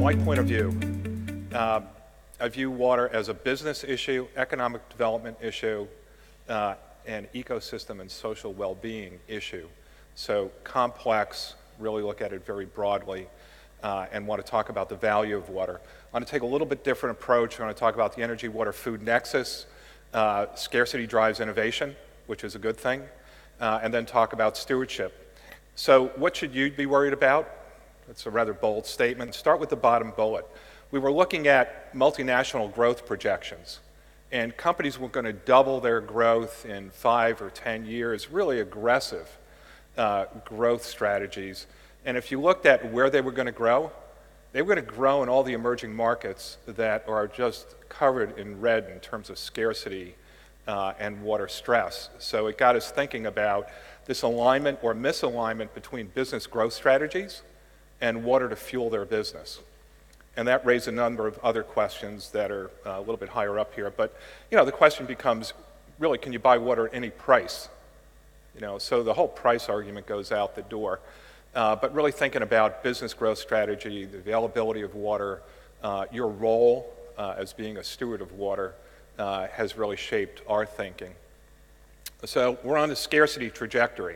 my point of view, I view water as a business issue, economic development issue, and ecosystem and social well-being issue. So complex, really look at it very broadly, and want to talk about the value of water. I want to take a little bit different approach. I want to talk about the energy, water, food nexus. Scarcity drives innovation, which is a good thing, and then talk about stewardship. So what should you be worried about? That's a rather bold statement. Start with the bottom bullet. We were looking at multinational growth projections, and companies were going to double their growth in 5 or 10 years, really aggressive growth strategies. And if you looked at where they were going to grow, they were going to grow in all the emerging markets that are just covered in red in terms of scarcity and water stress. So it got us thinking about this alignment or misalignment between business growth strategies and water to fuel their business. And that raised a number of other questions that are a little bit higher up here. But the question becomes, really, can you buy water at any price? So the whole price argument goes out the door. But really thinking about business growth strategy, the availability of water, your role as being a steward of water has really shaped our thinking. So we're on the scarcity trajectory.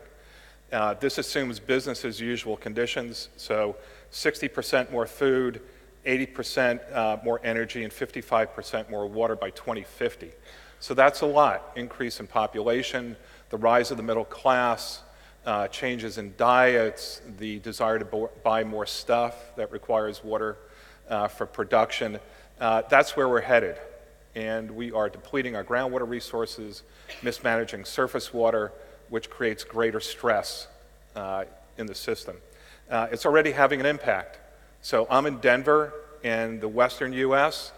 This assumes business as usual conditions, so 60% more food, 80% more energy, and 55% more water by 2050. So that's a lot. Increase in population, the rise of the middle class, changes in diets, the desire to buy more stuff that requires water for production. That's where we're headed. And we are depleting our groundwater resources, mismanaging surface water, which creates greater stress in the system. It's already having an impact. So I'm in Denver, and the western US,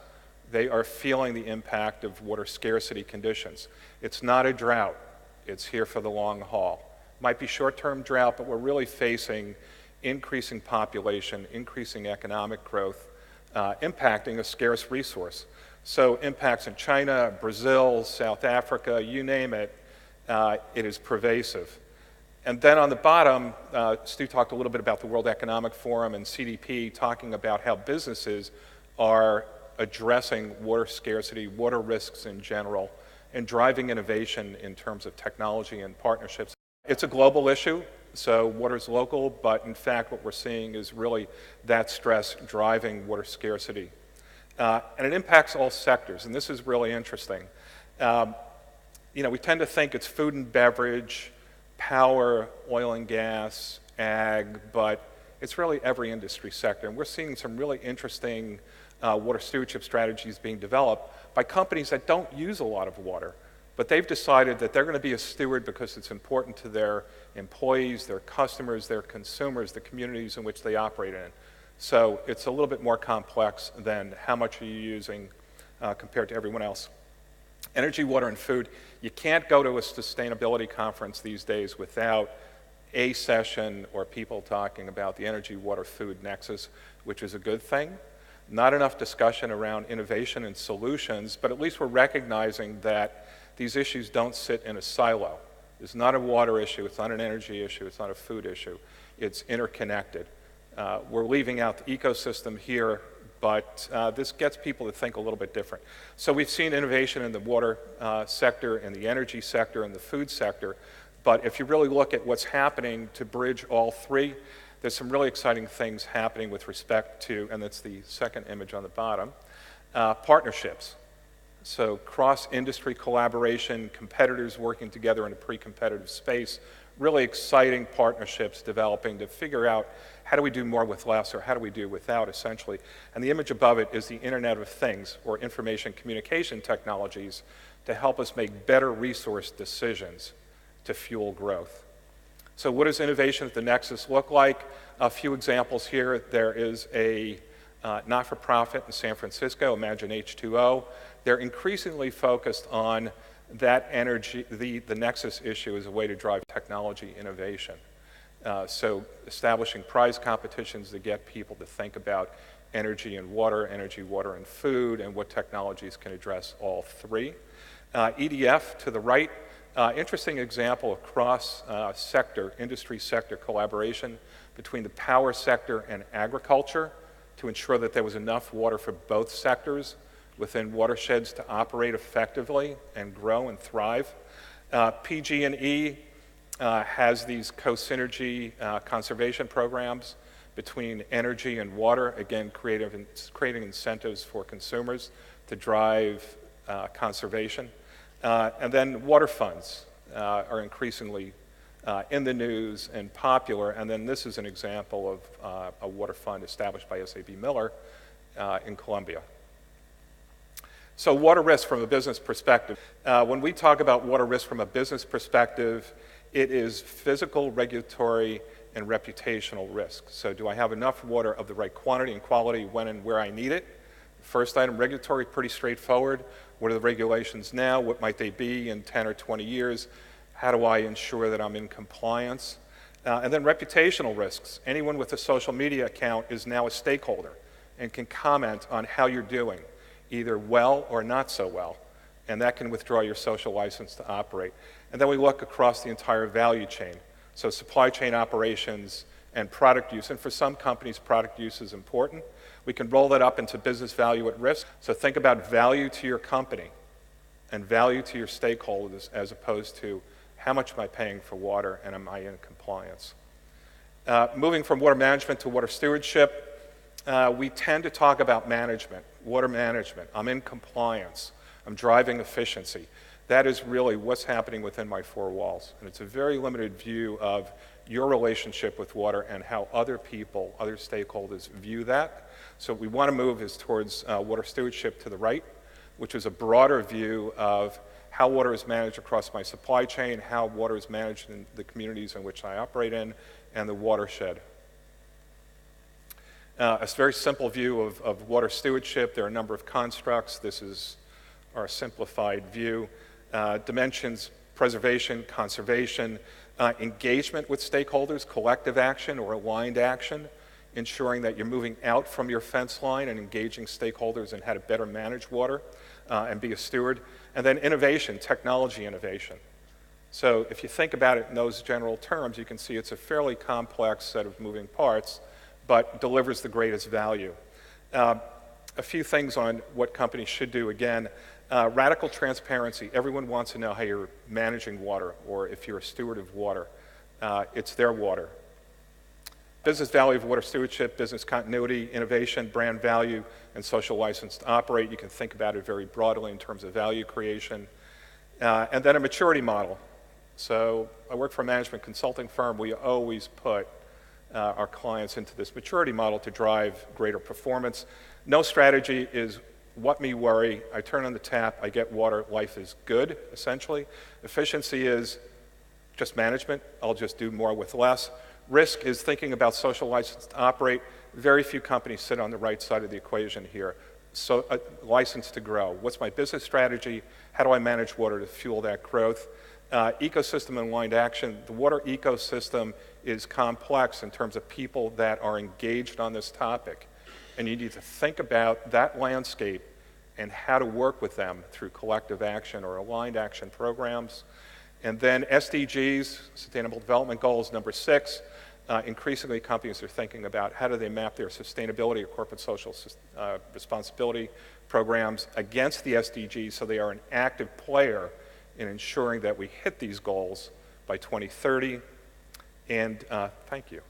they are feeling the impact of water scarcity conditions. It's not a drought. It's here for the long haul. Might be short-term drought, but we're really facing increasing population, increasing economic growth, impacting a scarce resource. So impacts in China, Brazil, South Africa, you name it, it is pervasive. And then on the bottom, Stu talked a little bit about the World Economic Forum and CDP talking about how businesses are addressing water scarcity, water risks in general, and driving innovation in terms of technology and partnerships. It's a global issue, so water's local, but in fact what we're seeing is really that stress driving water scarcity. And it impacts all sectors, and this is really interesting. We tend to think it's food and beverage, power, oil and gas, ag, but it's really every industry sector. And we're seeing some really interesting water stewardship strategies being developed by companies that don't use a lot of water, but they've decided that they're going to be a steward because it's important to their employees, their customers, their consumers, the communities in which they operate in. So it's a little bit more complex than how much are you using compared to everyone else. Energy, water, and food. You can't go to a sustainability conference these days without a session or people talking about the energy, water, food nexus, which is a good thing. Not enough discussion around innovation and solutions, but at least we're recognizing that these issues don't sit in a silo. It's not a water issue, it's not an energy issue, it's not a food issue. It's interconnected. We're leaving out the ecosystem here, but this gets people to think a little bit different. So we've seen innovation in the water sector, in the energy sector, in the food sector, but if you really look at what's happening to bridge all three, there's some really exciting things happening with respect to, and that's the second image on the bottom, partnerships. So cross-industry collaboration, competitors working together in a pre-competitive space, really exciting partnerships developing to figure out how do we do more with less, or how do we do without, essentially. And the image above it is the Internet of Things, or information communication technologies, to help us make better resource decisions to fuel growth. So what does innovation at the Nexus look like? A few examples here. There is a not-for-profit in San Francisco, Imagine H2O. They're increasingly focused on that energy, the Nexus issue as a way to drive technology innovation. So establishing prize competitions to get people to think about energy, water, and food, and what technologies can address all three. EDF to the right, interesting example of cross-sector, industry sector collaboration between the power sector and agriculture. to ensure that there was enough water for both sectors within watersheds to operate effectively and grow and thrive. PG&E has these co-synergy conservation programs between energy and water, again, creating incentives for consumers to drive conservation. And then water funds are increasingly in the news and popular, and then this is an example of a water fund established by SABMiller in Colombia. So water risk from a business perspective. When we talk about water risk from a business perspective, it is physical, regulatory, and reputational risk. So do I have enough water of the right quantity and quality when and where I need it? First item, regulatory, pretty straightforward. What are the regulations now? What might they be in 10 or 20 years? How do I ensure that I'm in compliance? And then reputational risks. Anyone with a social media account is now a stakeholder and can comment on how you're doing, either well or not so well. And that can withdraw your social license to operate. And then we look across the entire value chain. So supply chain operations and product use. And for some companies, product use is important. We can roll that up into business value at risk. So think about value to your company and value to your stakeholders as opposed to how much am I paying for water and am I in compliance? Moving from water management to water stewardship, we tend to talk about management, water management. I'm in compliance. I'm driving efficiency. That is really what's happening within my four walls. And it's a very limited view of your relationship with water and how other people, other stakeholders view that. So what we want to move is towards water stewardship to the right, which is a broader view of how water is managed across my supply chain, how water is managed in the communities in which I operate in, and the watershed. A very simple view of water stewardship. There are a number of constructs. This is our simplified view. Dimensions: preservation, conservation, engagement with stakeholders, collective action or aligned action, ensuring that you're moving out from your fence line and engaging stakeholders in how to better manage water and be a steward. And then innovation, technology innovation. So if you think about it in those general terms, you can see it's a fairly complex set of moving parts, but delivers the greatest value. A few things on what companies should do. Again, radical transparency. Everyone wants to know how you're managing water, or if you're a steward of water. It's their water. Business value of water stewardship, business continuity, innovation, brand value, and social license to operate. You can think about it very broadly in terms of value creation. And then a maturity model. So I work for a management consulting firm. We always put our clients into this maturity model to drive greater performance. No strategy is what me worry. I turn on the tap, I get water, life is good, essentially. Efficiency is just management. I'll just do more with less. Risk is thinking about social license to operate. Very few companies sit on the right side of the equation here. So license to grow. What's my business strategy? How do I manage water to fuel that growth? Ecosystem and aligned action. The water ecosystem is complex in terms of people that are engaged on this topic. And you need to think about that landscape and how to work with them through collective action or aligned action programs. And then SDGs, Sustainable Development Goals, number 6. Increasingly, companies are thinking about how do they map their sustainability or corporate social responsibility programs against the SDGs so they are an active player in ensuring that we hit these goals by 2030. And thank you.